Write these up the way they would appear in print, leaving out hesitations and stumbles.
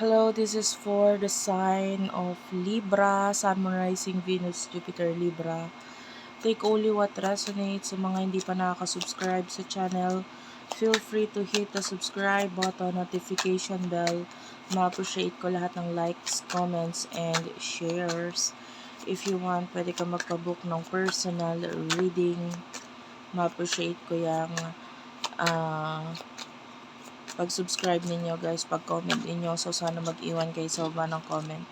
Hello, this is for the sign of Libra, Sun, Moon, Rising, Venus, Jupiter, Libra. Take only what resonates. Sa mga hindi pa nakaka-subscribe sa channel, feel free to hit the subscribe button, notification bell. Ma-appreciate ko lahat ng likes, comments, and shares. If you want, pwede ka magpabook ng personal reading. Ma-appreciate ko yung pag-subscribe ninyo guys, pag-comment ninyo. So, sana mag-iwan kayo sa baba ng comment.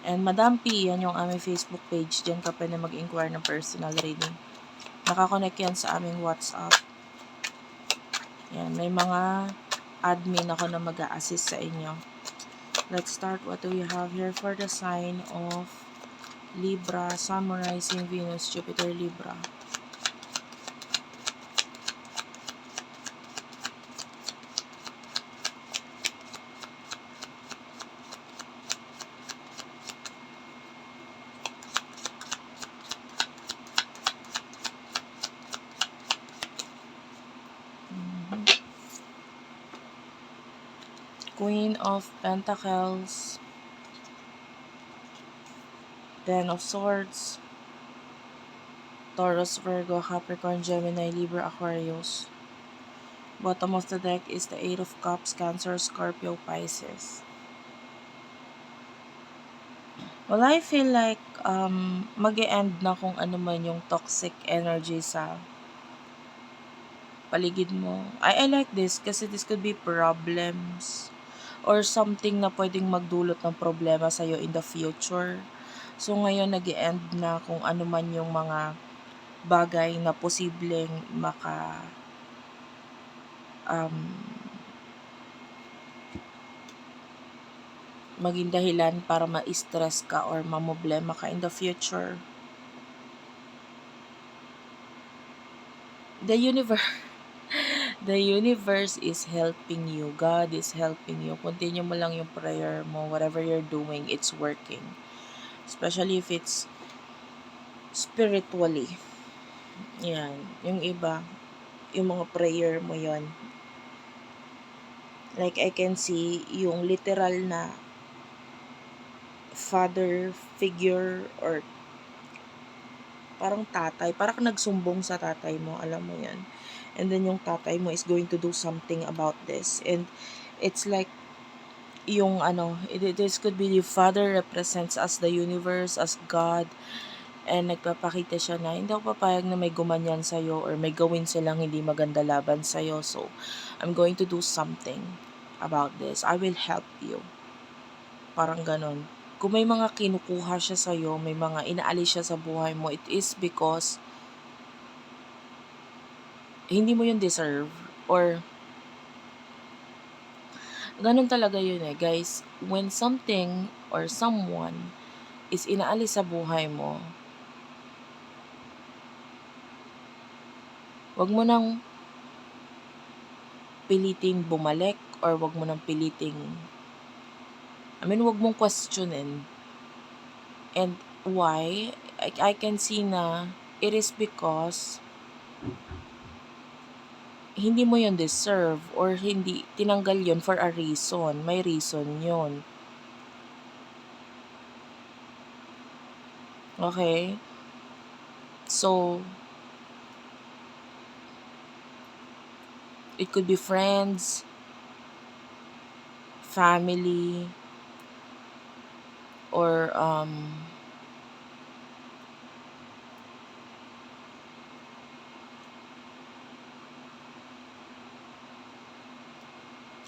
And Madam P, yan yung aming Facebook page. Diyan ka pwede mag-inquire ng personal reading. Nakakonect yan sa aming WhatsApp. Yan, may mga admin ako na mag-a-assist sa inyo. Let's start what we have here for the sign of Libra, Sun, Moon, Rising, Venus, Jupiter, Libra. Queen of Pentacles, Ten of Swords, Taurus, Virgo, Capricorn, Gemini, Libra, Aquarius. Bottom of the deck is the Eight of Cups, Cancer, Scorpio, Pisces. Well, I feel like mag-e-end na kung ano man yung toxic energy sa paligid mo. I like this kasi this could be problems or something na pwedeng magdulot ng problema sa'yo in the future. So, ngayon nag-e-end na kung ano man yung mga bagay na posibleng maging dahilan para ma-stress ka or mamoblema ka in the future. The universe is helping you. God is helping you. Continue mo lang yung prayer mo. Whatever you're doing, it's working. Especially if it's spiritually. Yan. Yung iba, yung mga prayer mo yon. Like I can see yung literal na father figure or parang tatay, parang nagsumbong sa tatay mo, alam mo yan. And then yung tatay mo is going to do something about this. And it's like, this could be the father represents as the universe, as God. And nagpapakita siya na hindi ako papayag na may gumanyan sa'yo or may gawin silang hindi maganda laban sa'yo. So, I'm going to do something about this. I will help you. Parang ganon. Kung may mga kinukuha siya sa'yo, may mga inaalis siya sa buhay mo, it is because hindi mo yun deserve or ganun talaga yun guys. When something or someone is inaalis sa buhay mo, wag mo nang piliting bumalik or wag mo nang piliting wag mong questionin. And why? I can see na it is because hindi mo yun deserve or hindi tinanggal yun for a reason. May reason yun. Okay? So, it could be friends, family, or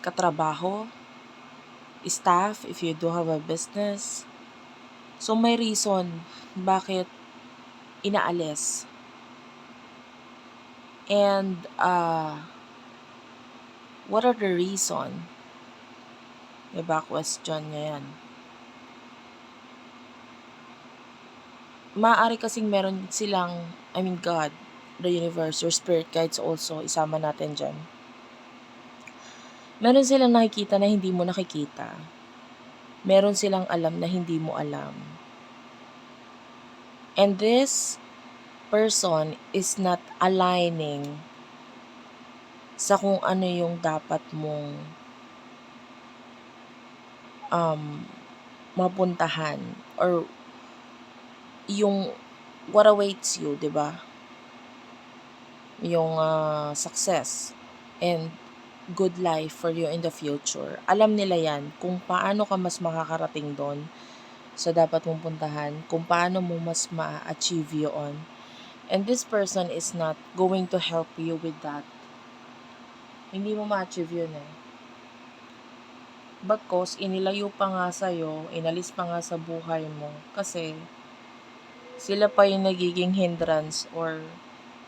katrabaho, staff, if you do have a business. So, may reason bakit inaalis. And, what are the reason? Diba, question niya yan. Maaari kasing meron silang, God, the universe, your spirit guides also, isama natin dyan. Meron silang nakikita na hindi mo nakikita. Meron silang alam na hindi mo alam. And this person is not aligning sa kung ano yung dapat mong mapuntahan or yung what awaits you, 'di ba? Yung success and good life for you in the future. Alam nila yan kung paano ka mas makakarating doon sa dapat mong puntahan, kung paano mo mas ma-achieve yun. And this person is not going to help you with that. Hindi mo ma-achieve yun eh. Bagkos, inilayo pa nga sa'yo, inalis pa nga sa buhay mo. Kasi, sila pa yung nagiging hindrance or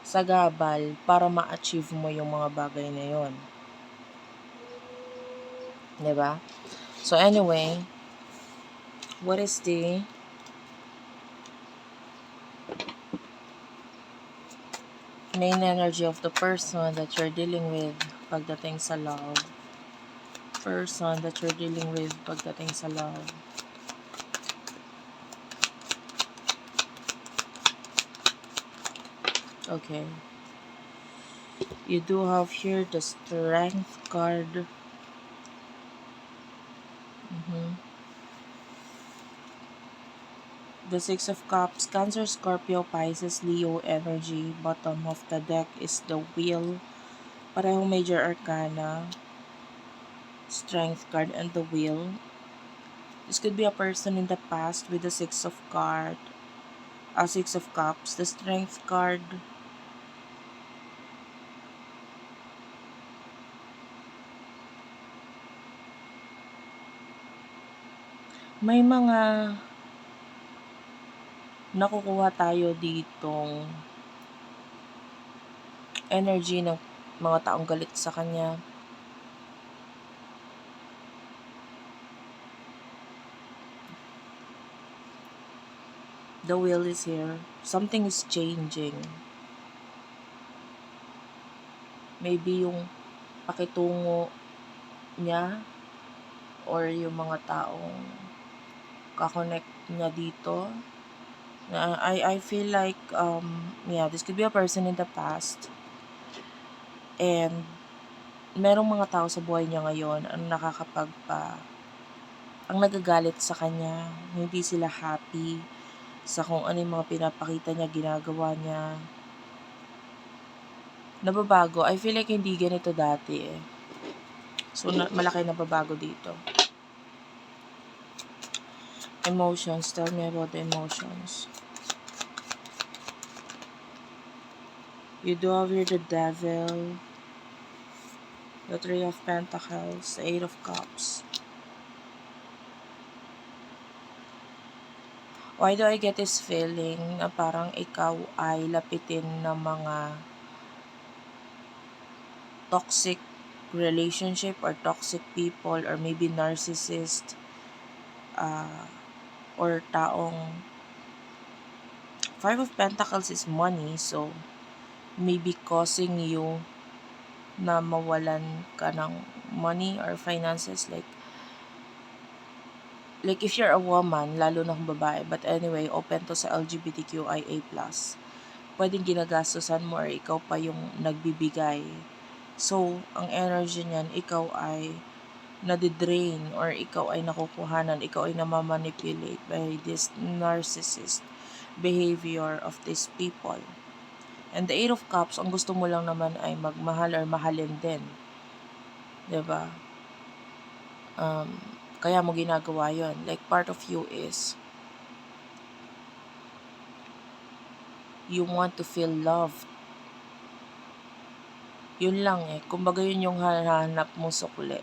sagabal para ma-achieve mo yung mga bagay na yun. 'Di ba? So anyway, what is the main energy of the person that you're dealing with pagdating sa love? Person that you're dealing with pagdating sa love. Okay. You do have here the Strength card. The Six of Cups, Cancer, Scorpio, Pisces, Leo energy. Bottom of the deck is the Wheel. Parehong major arcana. Strength card and the Wheel. This could be a person in the past with the Six of Cups. The Strength card. May mga nakukuha tayo ditong energy ng mga taong galit sa kanya. The Wheel is here. Something is changing. Maybe yung pakitungo niya or yung mga taong kakonect niya dito. I feel like, this could be a person in the past. And merong mga tao sa buhay niya ngayon ang ang nagagalit sa kanya. Hindi sila happy sa kung ano yung mga pinapakita niya, ginagawa niya. Nababago. I feel like hindi ganito dati eh. So, malaki nababago dito. Emotions. Tell me about the emotions. You do have here the Devil, the Three of Pentacles, the Eight of Cups. Why do I get this feeling na parang ikaw ay lapitin ng mga toxic relationship or toxic people or maybe narcissist or taong Five of Pentacles is money, so maybe causing you na mawalan ka ng money or finances, like if you're a woman, lalo na kung babae, but anyway, open to sa LGBTQIA+, pwedeng ginagastosan mo or ikaw pa yung nagbibigay. So, ang energy niyan, ikaw ay nadidrain or ikaw ay nakukuhanan, ikaw ay namamanipulate by this narcissist behavior of these people. And the Eight of Cups, ang gusto mo lang naman ay magmahal or mahalin din. 'Di ba? Kaya mo ginagawa yon. Like, part of you is you want to feel loved. Yun lang eh. Kumbaga yun yung hahanap mo sukli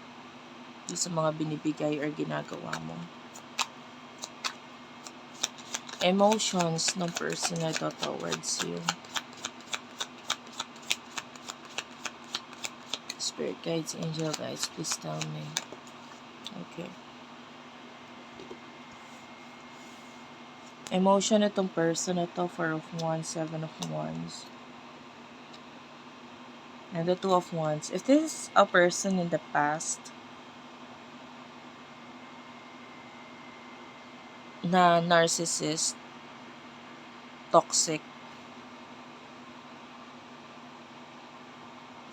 sa mga binibigay or ginagawa mo. Emotions ng person na ito towards you. Spirit guides, angel guides, please tell me. Okay. Emotion itong person na ito, Four of Wands, Seven of Wands. And the Two of Wands. If this is a person in the past na narcissist, toxic,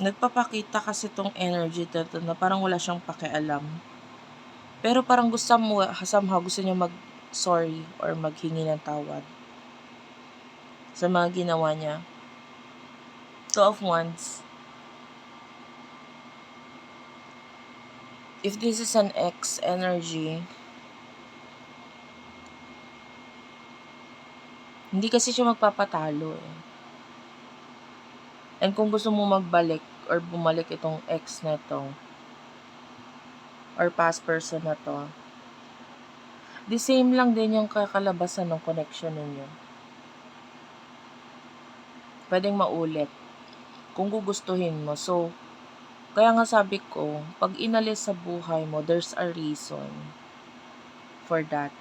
nagpapakita kasi tong energy dito na parang wala siyang pakialam Pero parang somehow gusto niya mag-sorry or maghingi ng tawad sa mga ginawa niya. Two of Wands. If this is an ex energy, hindi kasi siya magpapatalo eh. And kung gusto mo magbalik or bumalik itong ex na to, or past person na to, the same lang din yung kakalabasan ng connection ninyo. Pwedeng maulit kung gugustuhin mo. So, kaya nga sabi ko, pag inalis sa buhay mo, there's a reason for that.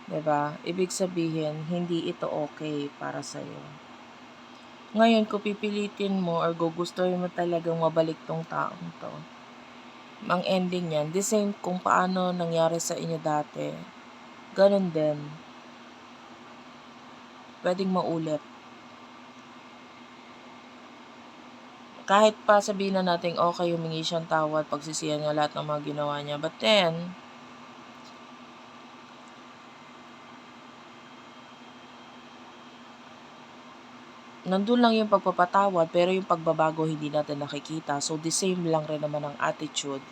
Diba? Ibig sabihin, hindi ito okay para sa'yo. Ngayon, kung pipilitin mo or gugustuhin mo talagang mabalik tong taong to, ang ending yan, the same kung paano nangyari sa inyo dati, ganun din. Pwedeng maulit. Kahit pa sabihin na natin, okay, humingi siyang tawad, pagsisihan niya lahat ng mga ginawa niya. But then, nandun lang yung pagpapatawad, pero yung pagbabago hindi natin nakikita. So, the same lang rin naman ang attitude.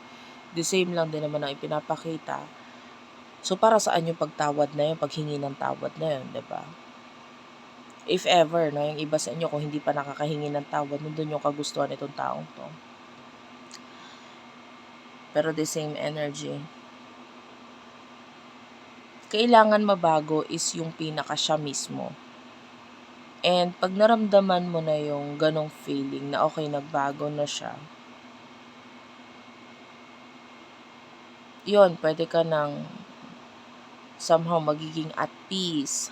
The same lang din naman ang ipinapakita. So, para saan yung pagtawad na yun, paghingi ng tawad na yun, diba? If ever, no, yung iba sa inyo, kung hindi pa nakakahingi ng tawad, nandun yung kagustuhan itong taong to. Pero the same energy. Kailangan mabago is yung pinaka siya mismo. And pag naramdaman mo na yung ganong feeling na okay, nagbago na siya, yun, pwede ka nang somehow magiging at peace.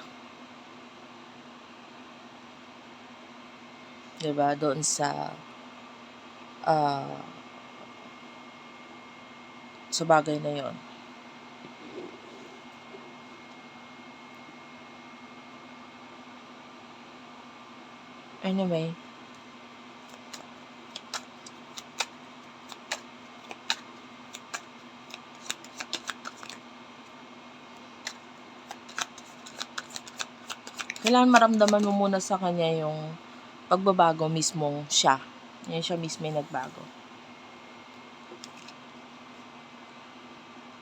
Diba? Doon sa bagay na yon. Anyway, kailangan maramdaman mo muna sa kanya yung pagbabago mismong siya. Yan siya mismo yung nagbago.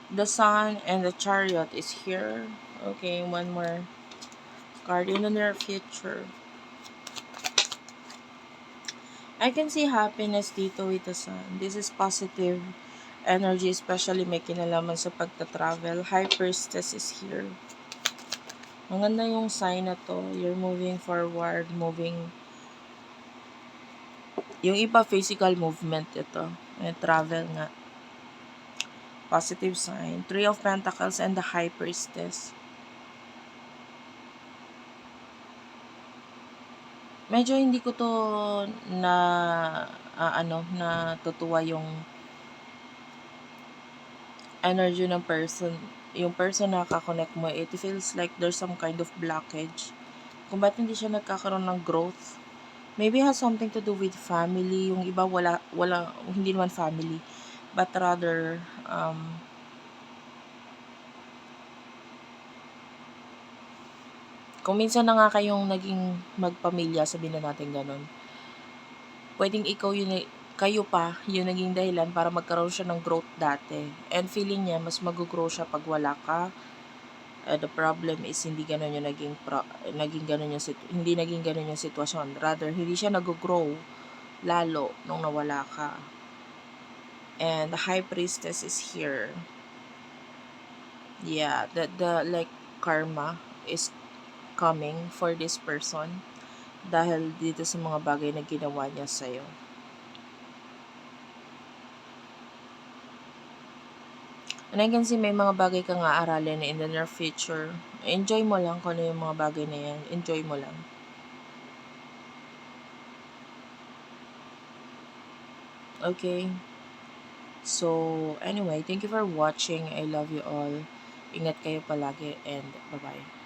The Sun and the Chariot is here. Okay, one more card in the near future. I can see happiness dito with the Sun. This is positive energy, especially may kinalaman sa pagta-travel. High Priestess is here. Maganda yung sign na to. You're moving forward, moving. Yung iba, physical movement ito. May travel nga. Positive sign. Three of Pentacles and the High Priestess. Medyo hindi ko to na natutuwa yung energy ng person. Yung person na kaka-connect mo, it feels like there's some kind of blockage. Kung ba't hindi siya nagkakaroon ng growth? Maybe has something to do with family. Yung iba wala hindi naman family, but rather kung minsan na nga kayong naging magpamilya, sabihin na natin ganun, pwedeng kayo pa yung naging dahilan para magkaroon siya ng growth dati. And feeling niya, mas mag-grow siya pag wala ka. The problem is, hindi ganun yung naging sitwasyon. Rather, hindi siya nag-grow lalo nung nawala ka. And the High Priestess is here. Yeah, the like karma is coming for this person dahil dito sa mga bagay na ginawa niya sa'yo. And I can see may mga bagay kang aaralin in the near future. Enjoy mo lang kung ano yung mga bagay na yan. Enjoy mo lang. Okay? So, anyway, thank you for watching. I love you all. Ingat kayo palagi and bye-bye.